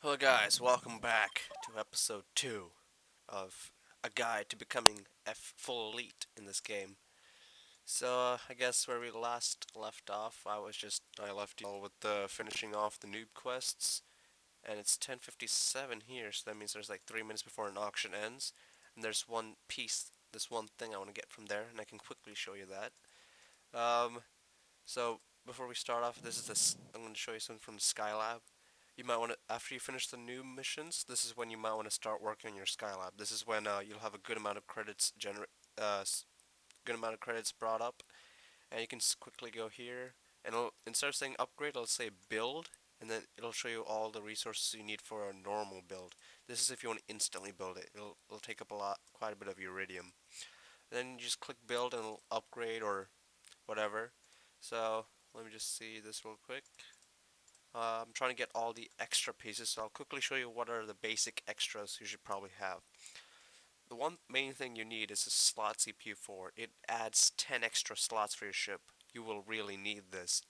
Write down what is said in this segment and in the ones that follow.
Hello guys, welcome back to episode 2 of a guide to becoming full elite in this game. I guess where we last left off, I left you all with finishing off the noob quests, and it's 10:57 here, so that means there's like 3 minutes before an auction ends, and there's one piece, this one thing I want to get from there, and I can quickly show you that. Um, so before we start off, I'm going to show you something from the Skylab. You might want to, after you finish the new missions, this is when you might want to start working on your Skylab. This is when you'll have a good amount of credits uh, good amount of credits brought up, and you can quickly go here, and instead of saying upgrade, it'll say build, and then it'll show you all the resources you need for a normal build. This is if you want to instantly build it. It'll take up quite a bit of iridium. Then you just click build, and it'll upgrade or whatever. So let me just see this real quick. I'm trying to get all the extra pieces, so I'll quickly show you what are the basic extras you should probably have. The one main thing you need is a slot CPU for. It adds 10 extra slots for your ship. You will really need this.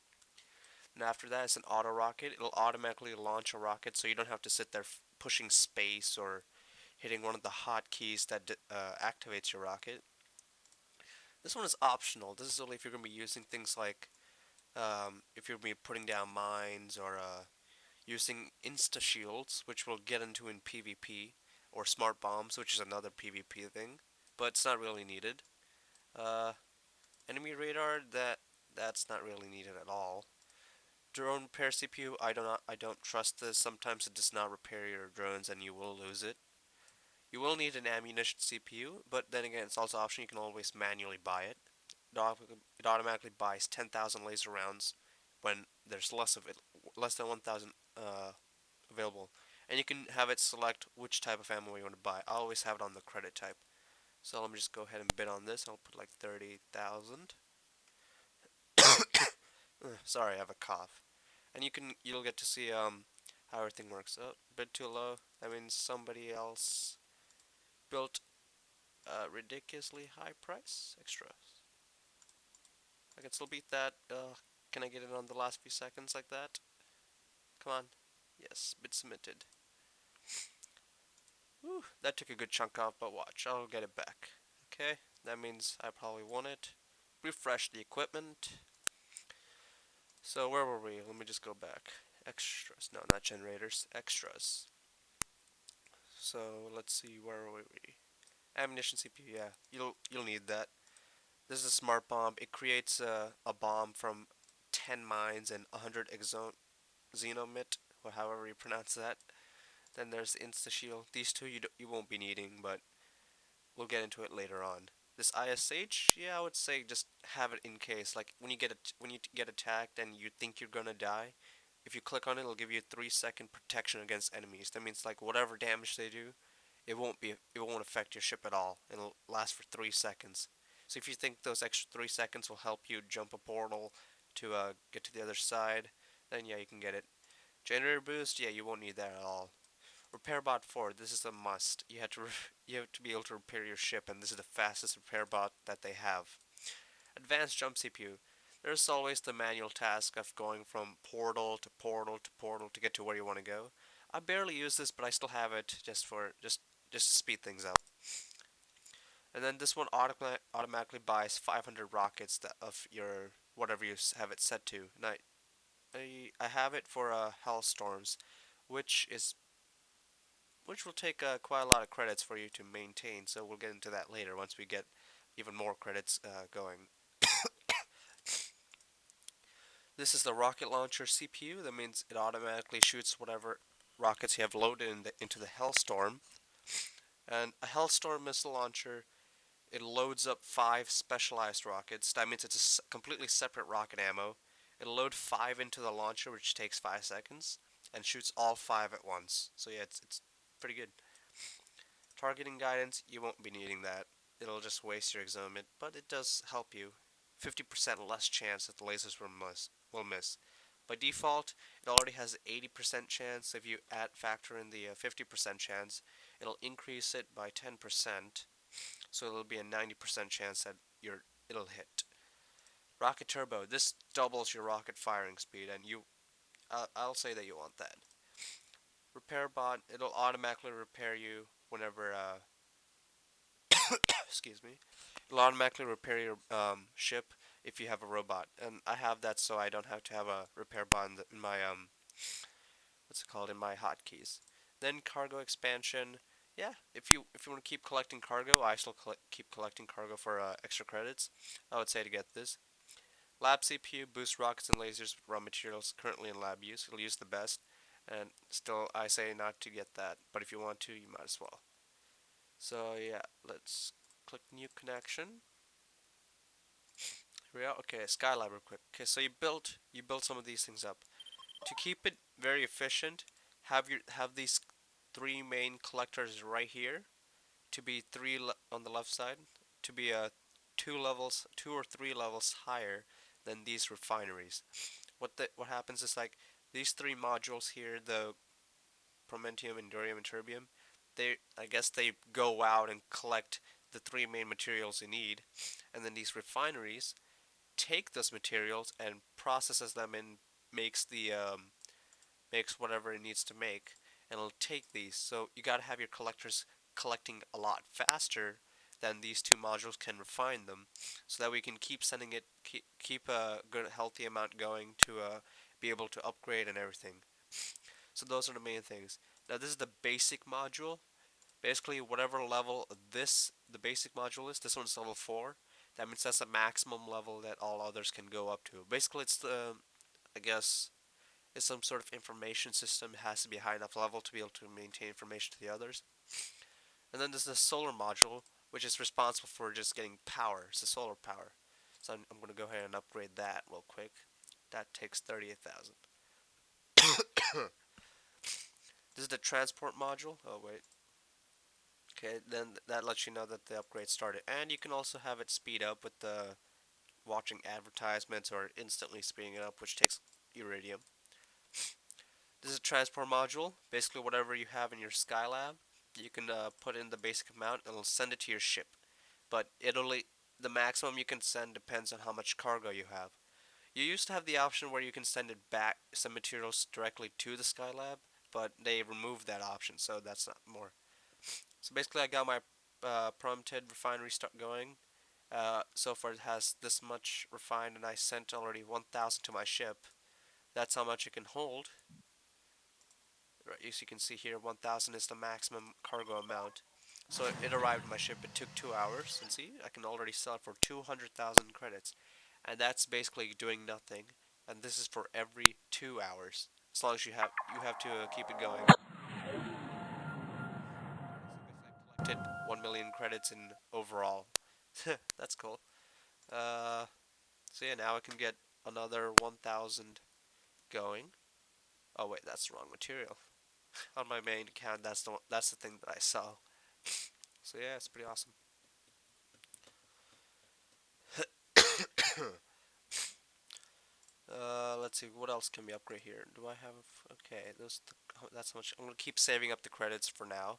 And after that, it's an auto rocket. It'll automatically launch a rocket, so you don't have to sit there pushing space or hitting one of the hotkeys that activates your rocket. This one is optional. This is only if you're going to be using things like if you're going to be putting down mines or using insta shields, which we'll get into in PvP, or smart bombs, which is another PvP thing, but it's not really needed. Uh, Enemy radar, that's not really needed at all. Drone repair CPU, I don't trust this. Sometimes it does not repair your drones and you will lose it. You will need an ammunition CPU, but then again, it's also optional. You can always manually buy it. It automatically buys 10,000 laser rounds when there's less of it, less than 1,000 available. And you can have it select which type of ammo you want to buy. I always have it on the credit type. So let me just go ahead and bid on this. I'll put like 30,000. Sorry, I have a cough. And you'll get to see how everything works. Oh, a bit too low. That means somebody else built a ridiculously high price extra. I can still beat that. Can I get it on the last few seconds like that? Come on. Yes, bid submitted. Whew, that took a good chunk off, but watch, I'll get it back. Okay, that means I probably won it. Refresh the equipment. So where were we? Let me just go back. Extras. No, not generators. Extras. So let's see, where were we? Ammunition CPU. Yeah, you'll need that. This is a smart bomb. It creates a bomb from 10 mines and 100 xenomit, or however you pronounce that. Then there's the insta shield. These two you won't be needing, but we'll get into it later on. This ISH, yeah, I would say just have it in case. Like when you get attacked and you think you're gonna die, if you click on it, it'll give you 3-second protection against enemies. That means like whatever damage they do, it won't affect your ship at all. It'll last for 3 seconds. So if you think those extra 3 seconds will help you jump a portal to get to the other side, then yeah, you can get it. Generator boost, yeah, you won't need that at all. Repair bot 4, this is a must. You have to be able to repair your ship, and this is the fastest repair bot that they have. Advanced jump CPU. There's always the manual task of going from portal to portal to portal to get to where you want to go. I barely use this, but I still have it just to speed things up. And then this one automatically buys 500 rockets of your whatever you have it set to. And I have it for Hellstorms, which is which will take quite a lot of credits for you to maintain. So we'll get into that later once we get even more credits going. This is the rocket launcher CPU. That means it automatically shoots whatever rockets you have loaded into the Hellstorm. And a Hellstorm missile launcher, it loads up 5 specialized rockets. That means it's a completely separate rocket ammo. It'll load 5 into the launcher, which takes 5 seconds, and shoots all 5 at once. So yeah, it's pretty good. Targeting guidance, you won't be needing that. It'll just waste your exomet, but it does help you. 50% less chance that the lasers will miss. By default, it already has an 80% chance. If you factor in the 50% chance, it'll increase it by 10%, so it'll be a 90% chance that it'll hit. Rocket turbo. This doubles your rocket firing speed, and I'll say that you want that. Repair bot, it'll automatically repair you whenever, excuse me, it'll automatically repair your ship if you have a robot. And I have that so I don't have to have a repair bot in my, what's it called, in my hotkeys. Then cargo expansion. Yeah, if you want to keep collecting cargo, I still keep collecting cargo for extra credits. I would say to get this. Lab CPU boosts rockets and lasers with raw materials currently in lab use. It'll use the best, and still I say not to get that. But if you want to, you might as well. So yeah, let's click new connection. Here we are. Okay, Skylab real quick. Okay, so you built some of these things up to keep it very efficient. Have these three main collectors right here to be on the left side to be 2 or 3 levels higher than these refineries. What happens is like these three modules here, the Prometium, Endurium, and Terbium, I guess they go out and collect the three main materials you need, and then these refineries take those materials and processes them and makes the makes whatever it needs to make, and it'll take these. So you gotta have your collectors collecting a lot faster than these two modules can refine them, so that we can keep sending it, keep a good healthy amount going to be able to upgrade and everything. So those are the main things. Now this is the basic module. Basically, whatever level the basic module is, this one's level 4. That means that's the maximum level that all others can go up to. Basically, it's the, I guess, it's some sort of information system. It has to be a high enough level to be able to maintain information to the others. And then there's the solar module, which is responsible for just getting power. It's the solar power. So I'm going to go ahead and upgrade that real quick. That takes 38,000. This is the transport module. Oh, wait. Okay, then that lets you know that the upgrade started. And you can also have it speed up with the watching advertisements or instantly speeding it up, which takes iridium. This is a transport module. Basically, whatever you have in your Skylab, you can put in the basic amount and it'll send it to your ship. But the maximum you can send depends on how much cargo you have. You used to have the option where you can send it back, some materials directly to the Skylab, but they removed that option, so that's not more. So basically, I got my prompted refinery start going. So far, it has this much refined, and I sent already 1,000 to my ship. That's how much it can hold. Right, as you can see here, 1,000 is the maximum cargo amount. So it arrived at my ship. It took 2 hours, and see, I can already sell it for 200,000 credits, and that's basically doing nothing. And this is for every 2 hours. As long as you have to keep it going. So basically, I collected 1 million credits in overall. That's cool. Uh, so yeah, now I can get another 1,000 going. Oh wait, that's the wrong material. On my main account, that's the thing that I sell. So yeah, it's pretty awesome. Let's see, what else can we upgrade here? Do I have? Okay, that's how much. I'm gonna keep saving up the credits for now.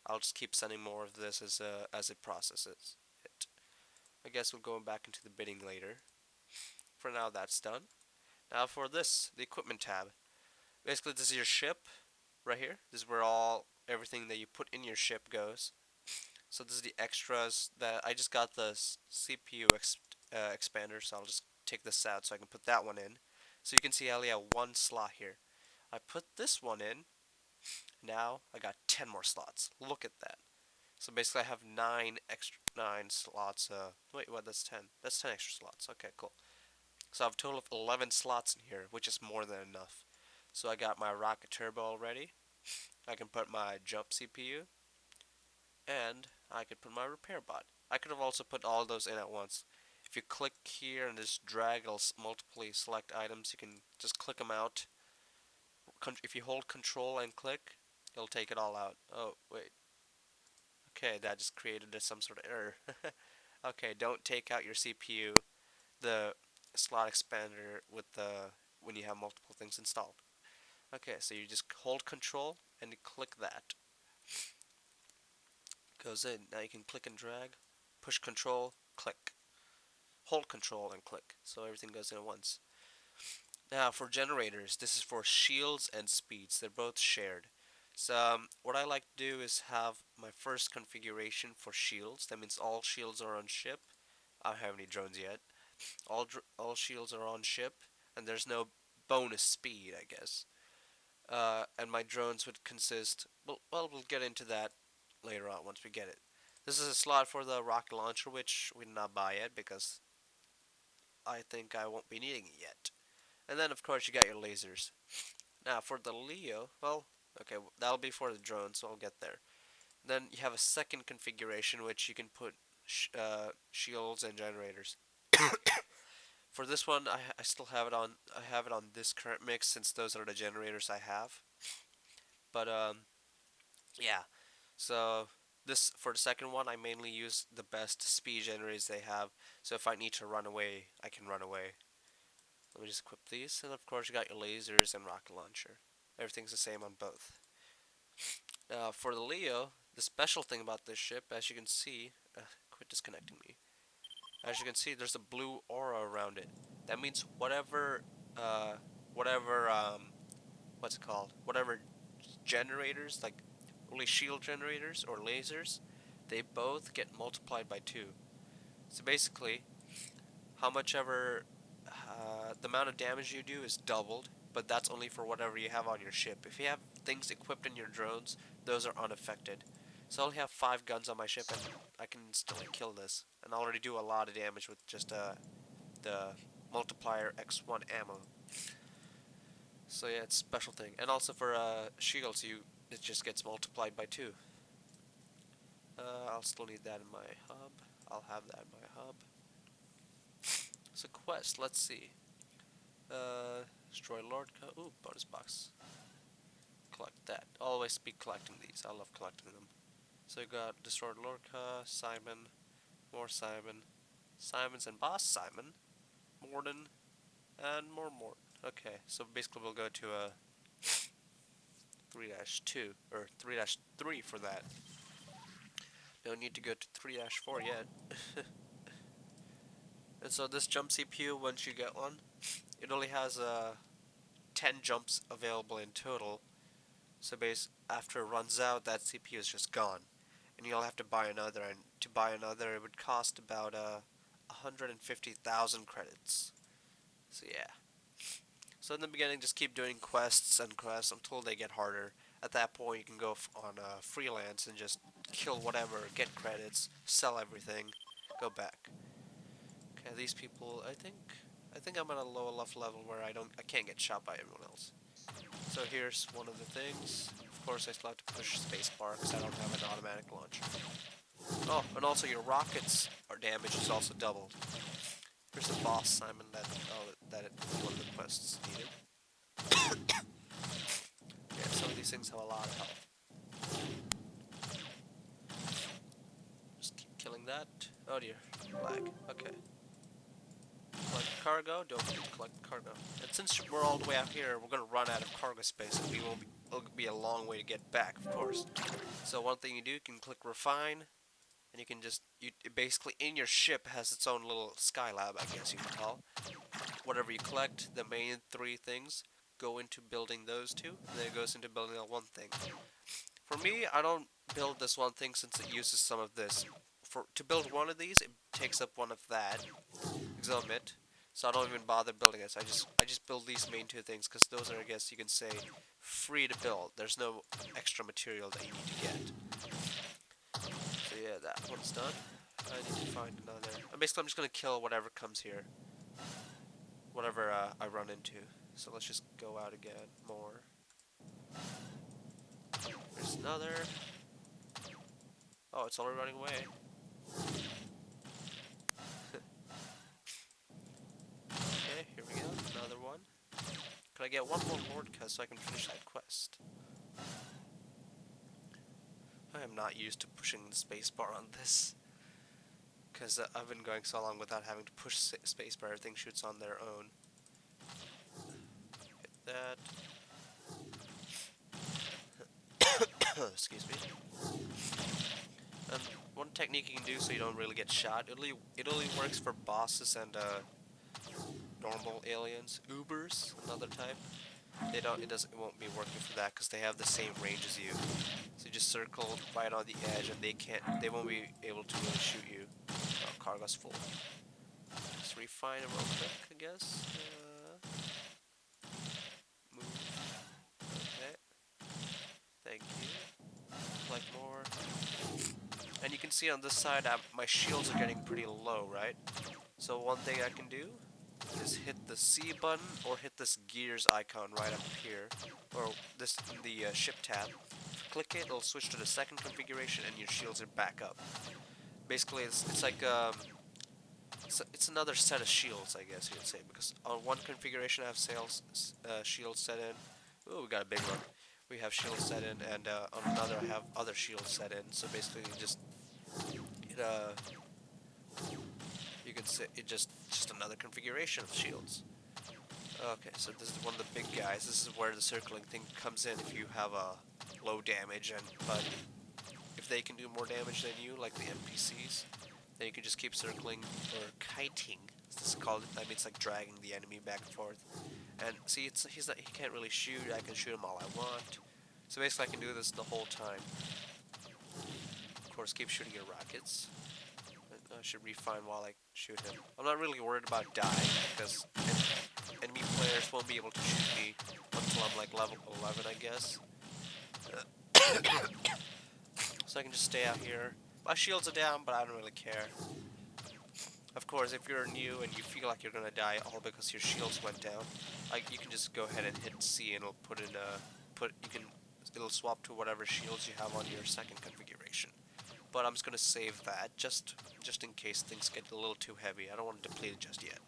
I'll just keep sending more of this as it processes it. I guess we'll go back into the bidding later. For now, that's done. Now for this, the equipment tab. Basically, this is your ship right here. This is where everything that you put in your ship goes. So this is the extras that I just got the CPU expander, so I'll just take this out so I can put that one in. So you can see I only have one slot here. I put this one in. Now I got 10 more slots. Look at that. So basically I have 9 slots. Wait, what? That's 10. That's 10 extra slots. Okay, cool. So I have a total of 11 slots in here, which is more than enough. So I got my rocket turbo already. I can put my jump CPU, and I could put my repair bot. I could have also put all those in at once. If you click here and just drag, it'll multiply select items. You can just click them out. If you hold control and click, it'll take it all out. Oh, wait. Okay, that just created some sort of error. Okay, don't take out your CPU, the slot expander when you have multiple things installed. Okay, so you just hold control and you click that. Goes in. Now you can click and drag, push control, click. Hold control and click. So everything goes in at once. Now for generators, this is for shields and speeds. They're both shared. So what I like to do is have my first configuration for shields. That means all shields are on ship. I don't have any drones yet. All shields are on ship, and there's no bonus speed, I guess. And my drones would consist. Well, we'll get into that later on once we get it. This is a slot for the rocket launcher, which we did not buy yet because I think I won't be needing it yet. And then, of course, you got your lasers. Now, for the Leo, well, okay, that'll be for the drone, so I'll get there. Then you have a second configuration which you can put shields and generators. For this one, I still have it on. I have it on this current mix since those are the generators I have. But yeah. So this for the second one, I mainly use the best speed generators they have. So if I need to run away, I can run away. Let me just equip these, and of course you got your lasers and rocket launcher. Everything's the same on both. For the Leo, the special thing about this ship, as you can see, quit disconnecting me. As you can see, there's a blue aura around it. That means uh, whatever, what's it called? Whatever generators, like only shield generators or lasers, they both get multiplied by 2. So basically, how much ever the amount of damage you do is doubled, but that's only for whatever you have on your ship. If you have things equipped in your drones, those are unaffected. So I only have 5 guns on my ship, and I can still kill this, and I already do a lot of damage with just the multiplier X1 ammo. So yeah, it's a special thing. And also for shields, it just gets multiplied by 2. I'll still need that in my hub. I'll have that in my hub. So quest, let's see. Destroy Lord. Ooh, bonus box. Collect that. Always be collecting these. I love collecting them. So you got Destroyed Lorca, Simon, more Simon, Simons and Boss Simon, Morden, and more Morden. Okay, so basically we'll go to a 3-2, or 3-3 for that. No need to go to 3-4 yet. And so this jump CPU, once you get one, it only has 10 jumps available in total. So after it runs out, that CPU is just gone. And you'll have to buy another, and to buy another it would cost about 150,000 credits. So yeah. So in the beginning, just keep doing quests and quests until they get harder. At that point, you can go on freelance and just kill whatever, get credits, sell everything, go back. Okay, these people, I think I'm at a low enough level where I can't get shot by everyone else. So here's one of the things. Of course, I still have to push spacebar because I don't have an automatic launcher. Oh, and also your rockets are damage is also doubled. Here's the boss Simon that one of the quests needed. Yeah, some of these things have a lot of health. Just keep killing that. Oh dear, lag. Okay. Collect cargo. Don't forget to collect cargo. And since we're all the way out here, we're gonna run out of cargo space, and it'll be a long way to get back, of course. So one thing you do, you can click refine, and you can just it basically in your ship has its own little Skylab, I guess you can call. Whatever you collect, the main 3 things go into building those 2, and then it goes into building that 1 thing. For me, I don't build this 1 thing since it uses some of this. To build one of these, it takes up one of that. Exomit. So I don't even bother building this. I just build these main 2 things because those are, I guess you can say, free to build. There's no extra material that you need to get. So yeah, that one's done. I need to find another. Basically, I'm just gonna kill whatever comes here, whatever I run into. So let's just go out again. More. There's another. Oh, it's already running away. Okay, here we go. Another one. Can I get one more Lordca so I can finish that quest? I am not used to pushing the spacebar on this, because I've been going so long without having to push spacebar. Everything shoots on their own. Hit that. Excuse me. One technique you can do so you don't really get shot. It only works for bosses and normal aliens. Ubers, another type. they don't. It won't be working for that because they have the same range as you. So you just circle right on the edge, and they won't be able to really shoot you. Oh, cargo's full. Just refine it real quick, I guess. Move. Okay. Thank you. Like more. And you can see on this side, my shields are getting pretty low, right? So one thing I can do is hit the C button or hit this gears icon right up here, or this in the ship tab. Click it, it'll switch to the second configuration, and your shields are back up. Basically, it's like it's another set of shields, I guess you'd say, because on one configuration I have shields set in. Ooh, we got a big one. We have shields set in, and on another I have other shields set in. So basically, it you can say it just another configuration of shields. Okay, so this is one of the big guys. This is where the circling thing comes in if you have a low damage, but if they can do more damage than you, like the NPCs, then you can just keep circling or kiting. This is called. I mean, it's like dragging the enemy back and forth. And see, he can't really shoot. I can shoot him all I want. So basically, I can do this the whole time. Of course, keep shooting your rockets. I should refine while I shoot him. I'm not really worried about dying because enemy players won't be able to shoot me until I'm like level 11, I guess. So I can just stay out here. My shields are down, but I don't really care. Of course, if you're new and you feel like you're gonna die all because your shields went down, like you can just go ahead and hit C and it'll it'll swap to whatever shields you have on your second configuration. But I'm just gonna save that just in case things get a little too heavy. I don't want to deplete it just yet.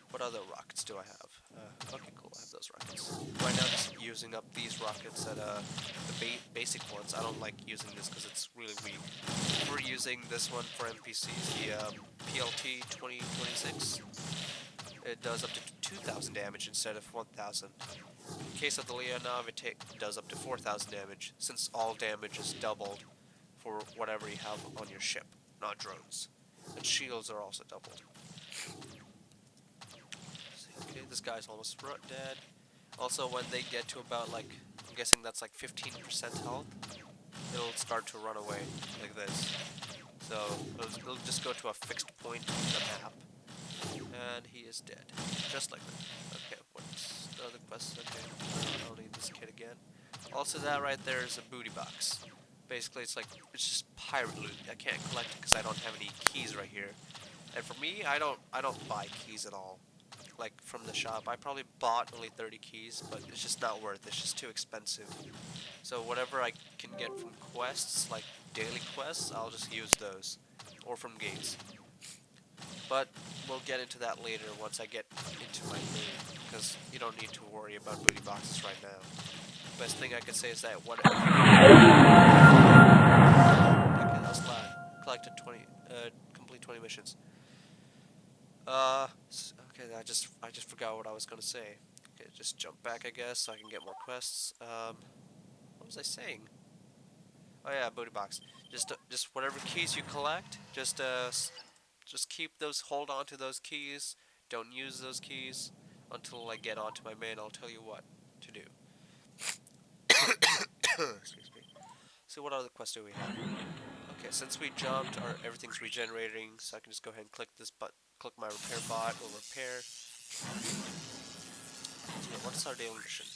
What other rockets do I have? Okay, cool. I have those rockets. Right now, just using up these rockets at the basic ones. I don't like using this because it's really weak. We're using this one for NPCs, the PLT 2026. It does up to 2,000 damage instead of 1,000. In case of the Leonov, it does up to 4,000 damage, since all damage is doubled for whatever you have on your ship, not drones. And shields are also doubled. Okay, this guy's almost dead. Also, when they get to about like, I'm guessing that's like 15% health, it'll start to run away like this. So it'll just go to a fixed point on the map, and he is dead, just like that. Okay, what's the other quest? Okay, I'll need this kit again. Also, that right there is a booty box. Basically, it's just pirate loot. I can't collect it because I don't have any keys right here. And for me, I don't buy keys at all. Like from the shop, I probably bought only 30 keys, but it's just not worth it. It's just too expensive. So whatever I can get from quests, like daily quests, I'll just use those, or from gates. But we'll get into that later once I get into my main, because you don't need to worry about booty boxes right now. Best thing I can say is that whatever. Okay, that was loud. Collected 20, complete 20 missions. Okay, I just forgot what I was gonna say. Okay, just jump back, I guess, so I can get more quests. What was I saying? Oh yeah, booty box. Just whatever keys you collect, just keep those. Hold on to those keys. Don't use those keys until I get onto my main. I'll tell you what to do. Excuse me. So what other quests do we have? Okay, since we jumped, everything's regenerating, so I can just go ahead and click my repair bot or repair. So what's our daily mission?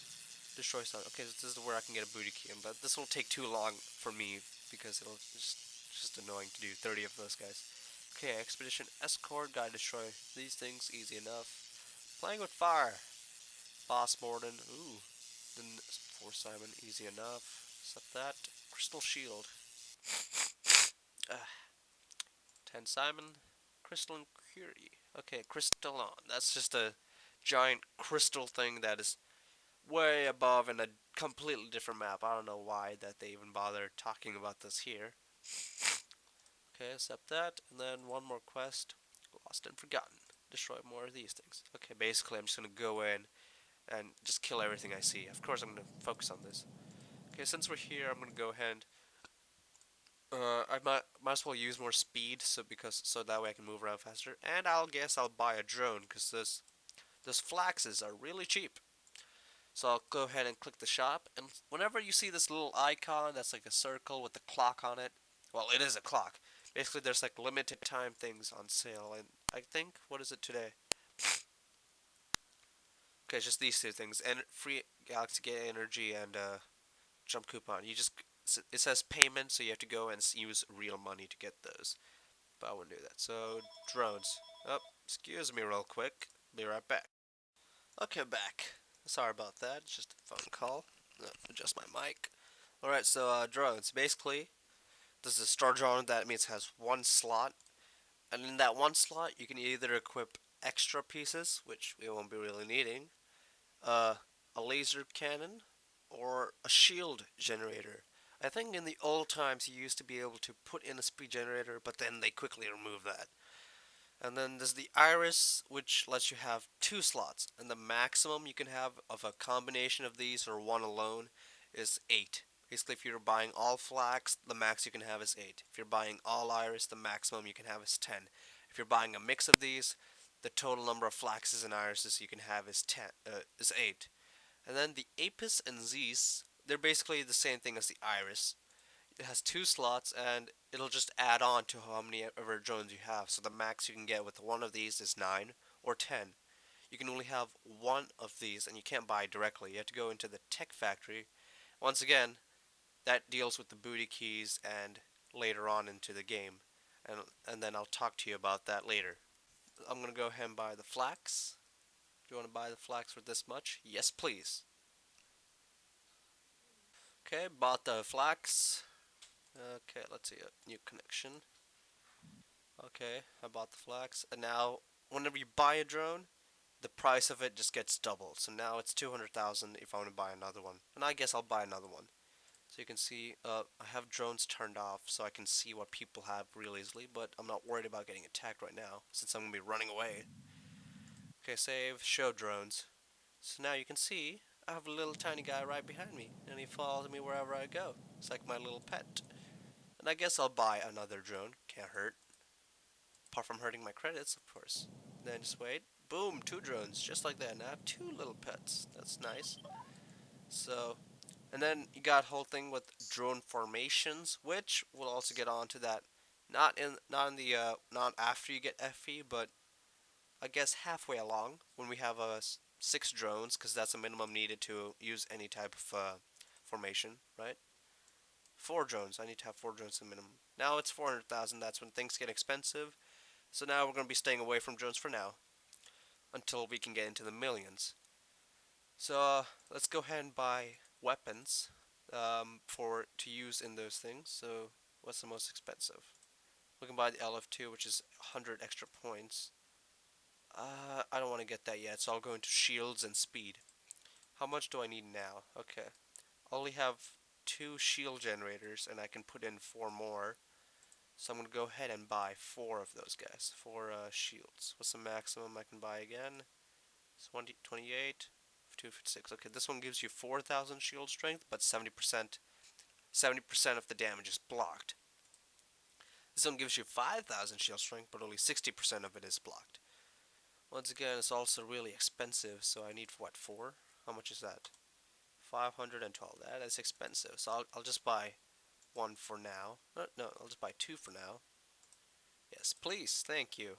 Destroy stuff. Okay, this is where I can get a booty key, but this will take too long for me because it's just annoying to do 30 of those guys. Okay, expedition escort, gotta destroy these things, easy enough. Playing with fire. Boss Morden, ooh. Then for Simon, easy enough. Except that. Crystal shield. 10 Simon. Crystalline Curie. Okay, Crystallon. That's just a giant crystal thing that is way above in a completely different map. I don't know why that they even bother talking about this here. Okay, accept that. And then one more quest. Lost and Forgotten. Destroy more of these things. Okay, basically I'm just going to go in and just kill everything I see. Of course I'm going to focus on this. Okay, since we're here, I'm going to go ahead. I might as well use more speed so that way I can move around faster. And I'll buy a drone because this those flaxes are really cheap. So I'll go ahead and click the shop, and whenever you see this little icon that's like a circle with the clock on it, well, it is a clock. Basically, there's like limited time things on sale, and I think, what is it today? Okay, it's just these two things: free Galaxy Gate Energy and jump coupon. You just it says payment, so you have to go and use real money to get those. But I wouldn't do that. So drones. Oh, excuse me, real quick. Be right back. Okay, back. Sorry about that. It's just a phone call. Adjust my mic. All right, so drones. Basically, this is a star drone. That means it has one slot, and in that one slot, you can either equip extra pieces, which we won't be really needing, uh, a laser cannon, or a shield generator. I think in the old times you used to be able to put in a speed generator, but then they quickly removed that. And then there's the iris, which lets you have two slots, and the maximum you can have of a combination of these or one alone is 8. Basically, if you're buying all flax, the max you can have is 8. If you're buying all iris, the maximum you can have is 10. If you're buying a mix of these, the total number of flaxes and irises you can have is 8. And then the apis and z's, they're basically the same thing as the iris. It has two slots, and it'll just add on to how many ever drones you have. So the max you can get with one of these is 9 or 10. You can only have one of these, and you can't buy directly. You have to go into the tech factory. Once again, that deals with the booty keys and later on into the game. And then I'll talk to you about that later. I'm gonna go ahead and buy the flax. Do you want to buy the flax for this much? Yes, please. Okay, bought the flax. Okay, let's see a new connection. Okay, I bought the flax, and now whenever you buy a drone, the price of it just gets doubled. So now it's 200,000 if I want to buy another one, and I guess I'll buy another one. So you can see, I have drones turned off, so I can see what people have real easily. But I'm not worried about getting attacked right now, since I'm gonna be running away. Okay, save, show drones. So now you can see I have a little tiny guy right behind me, and he follows me wherever I go. It's like my little pet. And I guess I'll buy another drone. Can't hurt. Apart from hurting my credits, of course. Then just wait. Boom, two drones, just like that. Now I have two little pets. That's nice. So, and then you got whole thing with drone formations, which we'll also get onto that. Not after you get FE, but I guess halfway along when we have 6 drones, because that's the minimum needed to use any type of formation, right? 4 drones. I need to have 4 drones in minimum. Now it's 400,000. That's when things get expensive. So now we're going to be staying away from drones for now until we can get into the millions. So let's go ahead and buy weapons for to use in those things. So what's the most expensive? We can buy the LF2, which is 100 extra points. I don't want to get that yet, so I'll go into shields and speed. How much do I need now? Okay, I only have 2 shield generators, and I can put in 4 more. So I'm going to go ahead and buy 4 of those guys. 4 shields. What's the maximum I can buy again? It's 28, 256. Okay, this one gives you 4,000 shield strength, but 70% of the damage is blocked. This one gives you 5,000 shield strength, but only 60% of it is blocked. Once again, it's also really expensive, so I need what, 4? How much is that? 512. That is expensive, so I'll just buy 1 for now. No, I'll just buy 2 for now. Yes, please, thank you.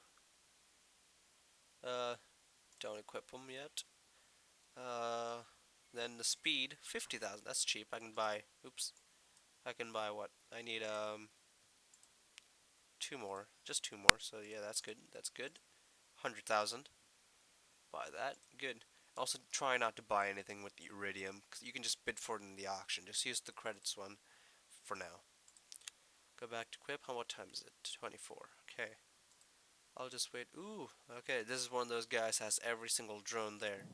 Uh, don't equip them yet. Uh, then the speed, 50,000. That's cheap. I can buy. Oops. I can buy what? I need 2 more. Just 2 more. So yeah, that's good. That's good. 100,000. Buy that. Good. Also, try not to buy anything with the iridium, because you can just bid for it in the auction. Just use the credits one for now. Go back to equip. How much time is it? 24. Okay. I'll just wait. Ooh. Okay. This is one of those guys that has every single drone there.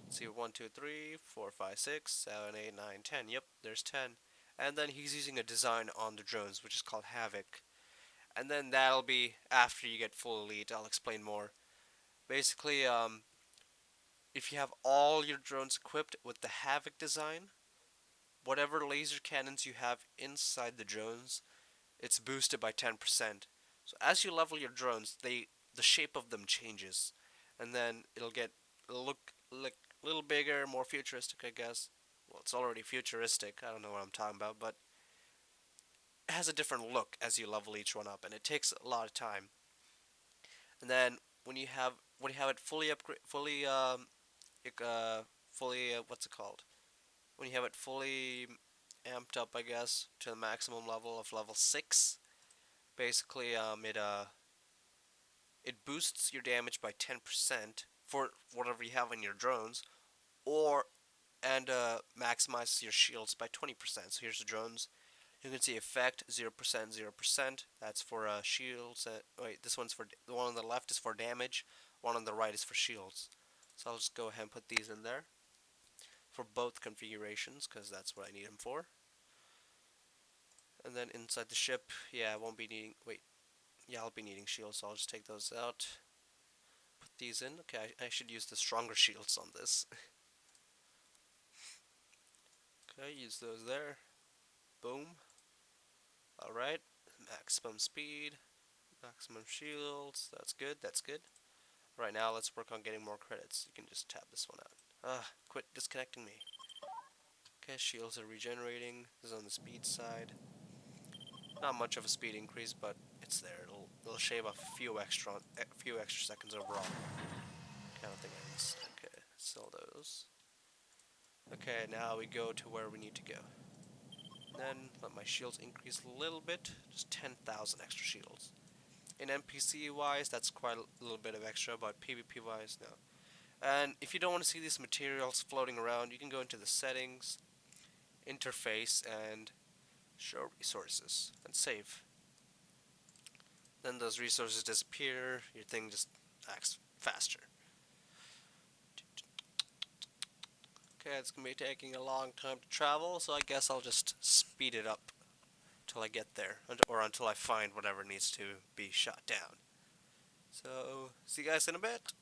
Let's see, 1, 2, 3, 4, 5, 6, 7, 8, 9, 10. Yep, there's 10. And then he's using a design on the drones, which is called Havoc. And then that'll be after you get full elite. I'll explain more. Basically, if you have all your drones equipped with the Havoc design, whatever laser cannons you have inside the drones, it's boosted by 10%. So as you level your drones, the shape of them changes, and then it'll get it'll look like a little bigger, more futuristic, I guess. Well, it's already futuristic. I don't know what I'm talking about, but it has a different look as you level each one up, and it takes a lot of time. And then when you have it fully upgrade, fully what's it called? When you have it fully amped up, I guess, to the maximum level of level 6, basically it boosts your damage by 10% for whatever you have on your drones, or and maximizes your shields by 20%. So here's the drones. You can see effect 0%, 0%. That's for shields. Wait, this one's for the one on the left is for damage. One on the right is for shields. So I'll just go ahead and put these in there for both configurations because that's what I need them for. And then inside the ship, yeah, I won't be needing. Wait, yeah, I'll be needing shields, so I'll just take those out. Put these in. Okay, I should use the stronger shields on this. Okay, use those there. Boom. Alright, maximum speed, maximum shields. That's good, that's good. Right now, let's work on getting more credits. You can just tab this one out. Quit disconnecting me. Okay, shields are regenerating. This is on the speed side. Not much of a speed increase, but it's there. It'll shave off a few extra seconds overall. Okay, I don't think I need. Okay, sell those. Okay, now we go to where we need to go. Then let my shields increase a little bit, just 10,000 extra shields. In NPC wise, that's quite a little bit of extra, but PvP wise, no. And if you don't want to see these materials floating around, you can go into the settings, interface, and show resources, and save. Then those resources disappear, your thing just acts faster. Okay, it's going to be taking a long time to travel, so I guess I'll just speed it up till I get there, or until I find whatever needs to be shot down. So, see you guys in a bit.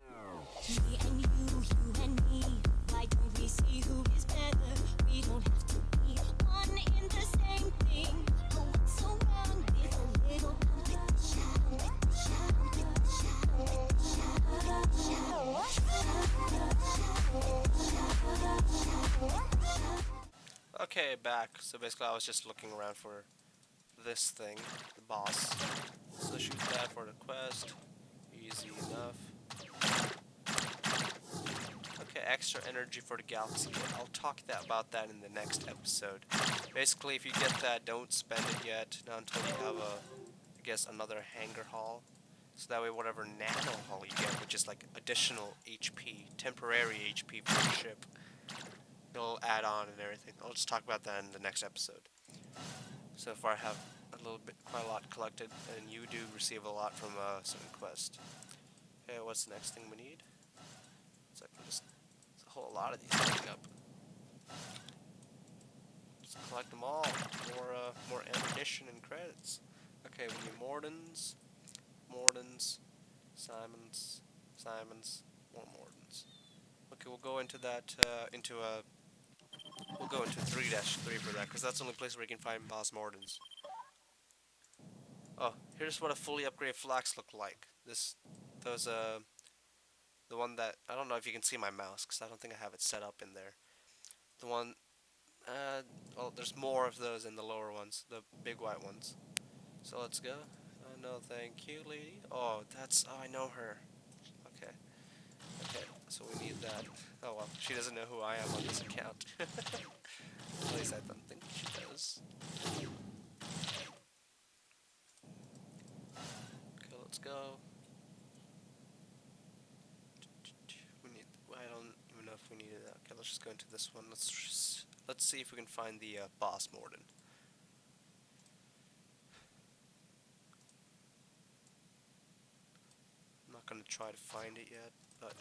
Me and you and me. Why don't we see who is better? We don't have to be one in the same thing. Oh, what's so wrong with a little competition? Okay, back. So basically I was just looking around for this thing, the boss. So shoot that for the quest. Easy enough. Okay, extra energy for the galaxy. I'll talk about that in the next episode. Basically, if you get that, don't spend it yet, not until you have I guess, another hangar haul. So that way whatever nano haul you get, which is like additional HP, temporary HP for the ship, it'll add on and everything. I'll just talk about that in the next episode. So far I have quite a lot collected, and you do receive a lot from a certain quest. Okay, what's the next thing we need? So I can just, there's a whole lot of these coming up. Just collect them all. More ammunition and credits. Okay, we need Mordens, Simons, more Mordens. Okay, we'll go into that, we'll go into 3-3 for that, because that's the only place where you can find boss Mordens. Oh, here's what a fully upgraded flax look like. The one that, I don't know if you can see my mouse, because I don't think I have it set up in there. The one, well, there's more of those in the lower ones, the big white ones. So let's go. No, thank you, lady. Oh, I know her. Okay. Okay, so we need that. Oh well, she doesn't know who I am on this account. At least I don't think she does. Okay, let's go. I don't even know if we needed that. Okay, let's just go into this one. Let's see if we can find the boss Morden. I'm not gonna try to find it yet, but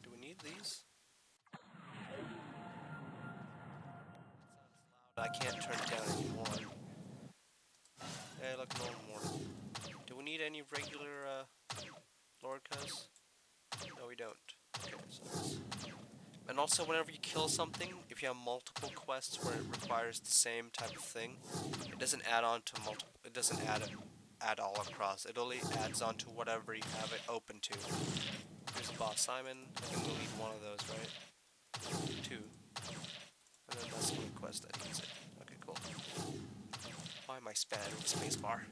do we need these? I can't turn it down anymore. Hey, look, no more. Do we need any regular Lord Cuz? No, we don't. Okay, so and also, whenever you kill something, if you have multiple quests where it requires the same type of thing, it doesn't add on to multiple. It doesn't add all across. It only adds on to whatever you have it open to. Here's the boss Simon. I think we'll need one of those, right? Two. And then that's the only quest that needs it. Okay, cool. Why am I spamming the spacebar?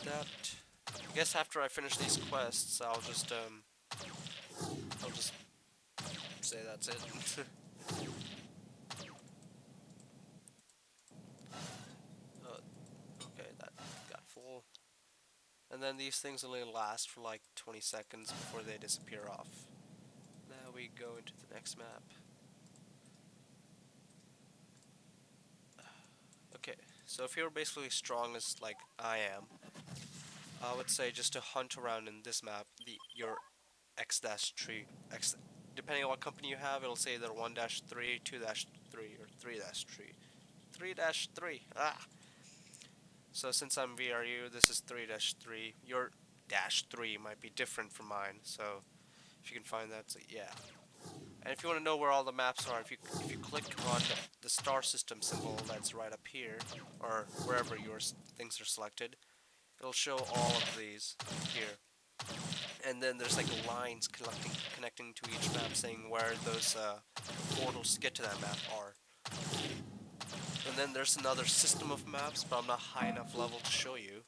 That. I guess after I finish these quests, I'll just say that's it. Okay, that got full. And then these things only last for like 20 seconds before they disappear off. Now we go into the next map. Okay, so if you're basically strong as like I am, I would say just to hunt around in this map, your X-3, depending on what company you have, it'll say either 1-3, 2-3, or 3-3. 3-3, So since I'm VRU, this is 3-3. Your -3 might be different from mine, so if you can find that, so yeah. And if you want to know where all the maps are, if you click on the star system symbol that's right up here, or wherever your things are selected, it'll show all of these here. And then there's like lines connecting to each map saying where those portals to get to that map are. And then there's another system of maps, but I'm not high enough level to show you,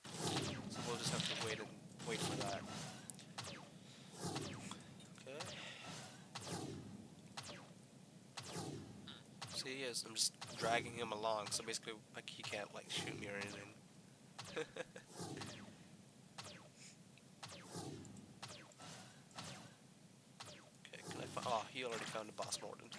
so we'll just have to wait for that. Okay. See, yes, I'm just dragging him along, so basically, like, he can't like shoot me or anything. Okay, can I find? Oh, he already found a boss Morden.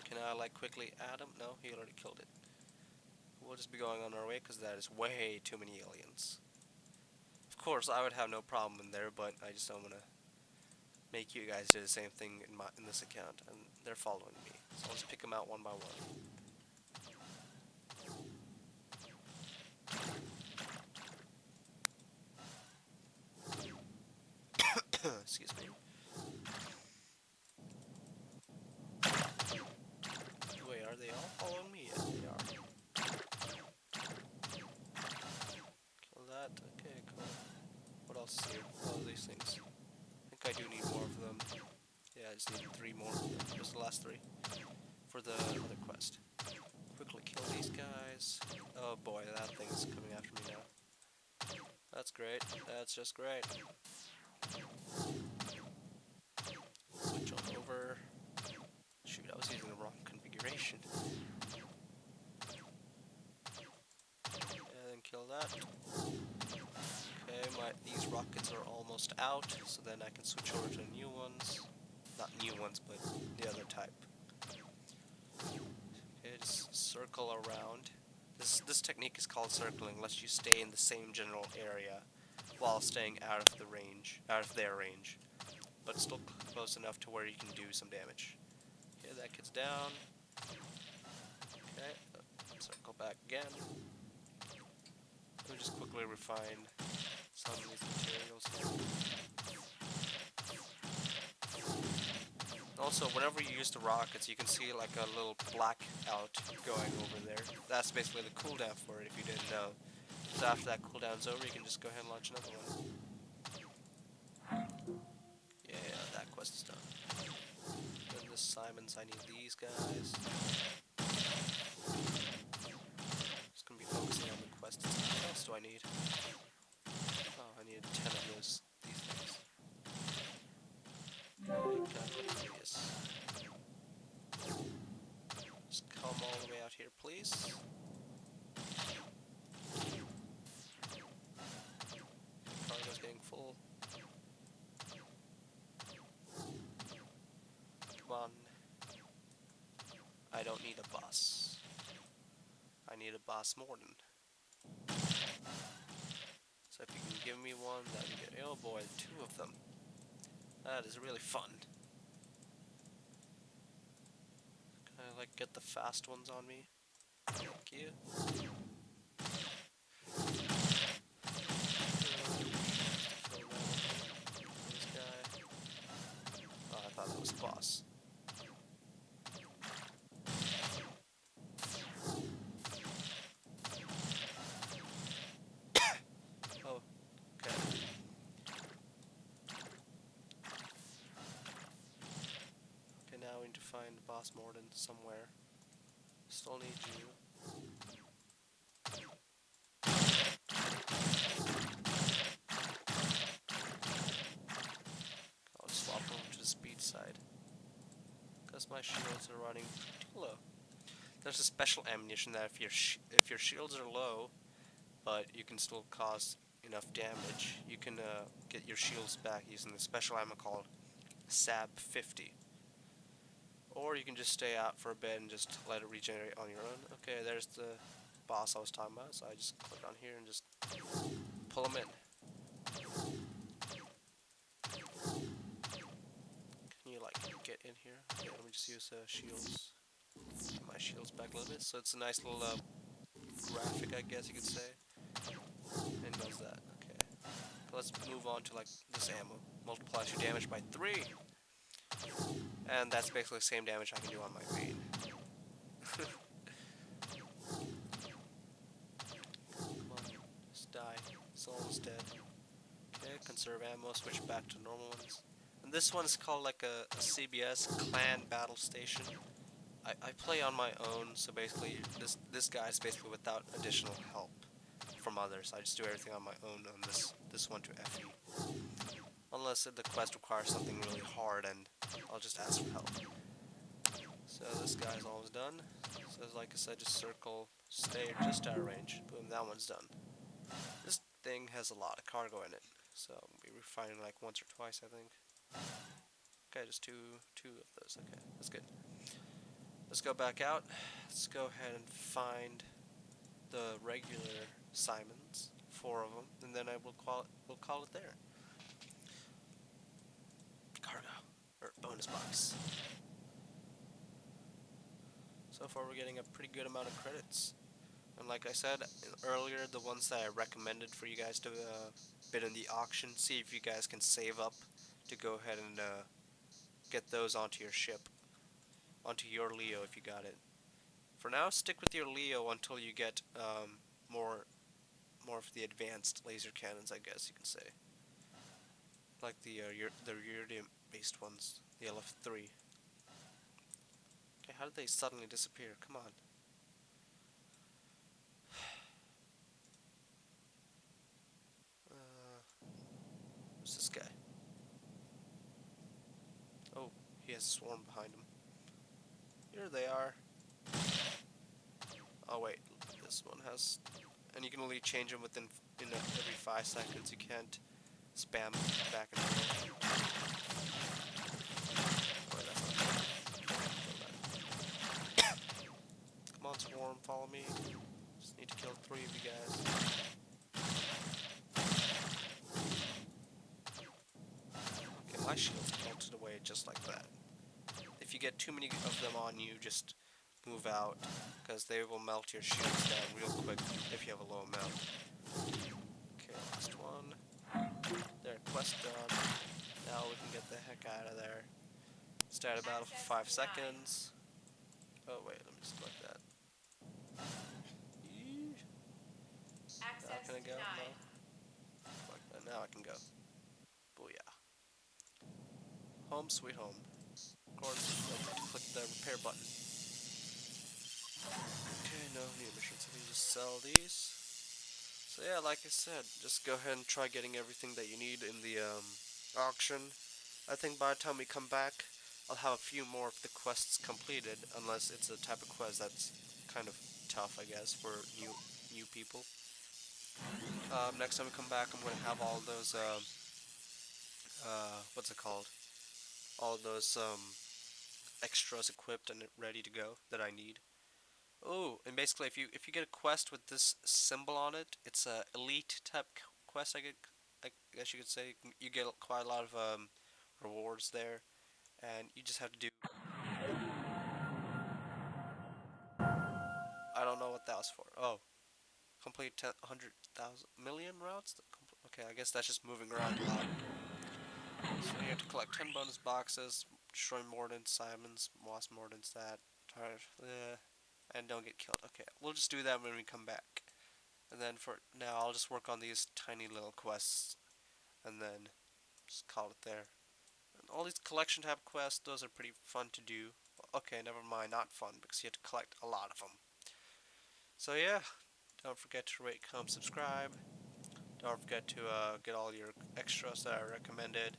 Can I like quickly add him? No, he already killed it. We'll just be going on our way because that is way too many aliens. Of course, I would have no problem in there, but I just don't want to make you guys do the same thing in this account, and they're following me. So I'll just pick them out one by one. Excuse me. Wait, are they all following me? Yeah, they are. Kill that. Okay, cool. What else is here? Oh, these things. I think I do need more of them. Yeah, I just need 3 more. Yeah, just the last 3 for the other quest. Quickly kill these guys. Oh boy, that thing's coming after me now. That's great. That's just great. Switch on over. Shoot, I was using the wrong configuration. And then kill that. Okay, these rockets are almost out, so then I can switch over to new ones. Not new ones, but the other type. Okay, just circle around. This technique is called circling, lets you stay in the same general area while staying out of their range, but still close enough to where you can do some damage. Okay, that gets down. Okay, circle back again. Let me just quickly refine some of these materials here. Also, whenever you use the rockets, you can see like a little blackout going over there. That's basically the cooldown for it, if you didn't know. So after that cooldown's over, you can just go ahead and launch another one. Yeah, that quest is done. Then the Simons, I need these guys. Just gonna be focusing on the quest. What else do I need? Oh, I need 10 of these things. Yes. Just come all the way out here, please. Cargo's getting full. Come on. I don't need a boss. I need a boss Morden. So if you can give me one, that'd be good. Oh boy, 2 of them. That is really fun. Can I like get the fast ones on me? Thank you. This guy. Oh, I thought that was a boss. find Boss Morden somewhere. Still need you. I'll swap over to the speed side. Because my shields are running too low. There's a special ammunition that if your shields are low, but you can still cause enough damage, you can get your shields back using the special ammo called Sab 50. Or you can just stay out for a bit and just let it regenerate on your own. Okay, there's the boss I was talking about, so I just click on here and just pull him in. Can you like get in here? Okay, let me just use shields. Get my shields back a little bit, so it's a nice little graphic, I guess you could say. And does that. Okay. Let's move on to like this ammo. Multiplies your damage by 3. And that's basically the same damage I can do on my main. Come on, just die. It's almost dead. Okay, conserve ammo, switch back to normal ones. And this one is called like a CBS clan battle station. I play on my own, so basically this guy is basically without additional help from others. I just do everything on my own on this one to FE. Unless the quest requires something really hard, and I'll just ask for help. So this guy's almost done. So like I said, just circle, stay just out of range. Boom, that one's done. This thing has a lot of cargo in it, so we refining like once or twice, I think. Okay, just two of those. Okay, that's good. Let's go back out. Let's go ahead and find the regular Simons, 4 of them, and then we'll call it there. Cargo or bonus box. So far, we're getting a pretty good amount of credits. And like I said earlier, the ones that I recommended for you guys to bid in the auction, see if you guys can save up to go ahead and get those onto your ship, onto your Leo if you got it. For now, stick with your Leo until you get more of the advanced laser cannons, I guess you can say, like the uridium-based ones, the LF3. Okay, how did they suddenly disappear? Come on. Who's this guy? Oh, he has a swarm behind him. Here they are. Oh wait, this one has, and you can only change them within every 5 seconds. You can't spam back and forth. Oh, that's not Come on, swarm, follow me. Just need to kill 3 of you guys. Okay, my shield's melted away just like that. If you get too many of them on you, just move out, because they will melt your shields down real quick if you have a low amount. Okay, last one. There, quest done. Now we can get the heck out of there. Start a battle for 5 seconds. Oh wait, let me just click that. Now can I go? No. Click that. Now I can go. Booyah. Home sweet home. Of course, click the repair button. Okay, no new missions. I can just sell these. So yeah, like I said, just go ahead and try getting everything that you need in the auction. I think by the time we come back, I'll have a few more of the quests completed, unless it's a type of quest that's kind of tough, I guess, for new people. Next time we come back, I'm going to have all those, what's it called? All those extras equipped and ready to go that I need. Oh, and basically, if you get a quest with this symbol on it, it's a elite type quest. I guess you could say you get quite a lot of rewards there, and you just have to do. I don't know what that was for. Oh, complete 100,000 million routes. Okay, I guess that's just moving around a lot. So you have to collect 10 bonus boxes, destroy Morden, Simons, Moss Morden's that, and don't get killed. Okay, we'll just do that when we come back. And then for now, I'll just work on these tiny little quests, and then just call it there. And all these collection tab quests, those are pretty fun to do. okay, never mind, not fun because you have to collect a lot of them. So yeah, don't forget to rate, comment, subscribe. Don't forget to get all your extras that I recommended.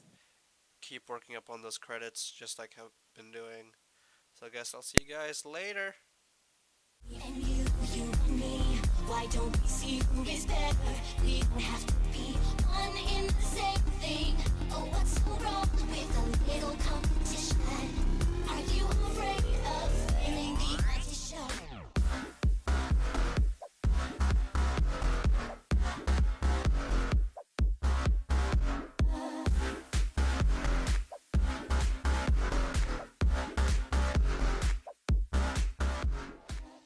Keep working up on those credits just like I've been doing. So I guess I'll see you guys later. And you and me, why don't we see who is better? We don't have to be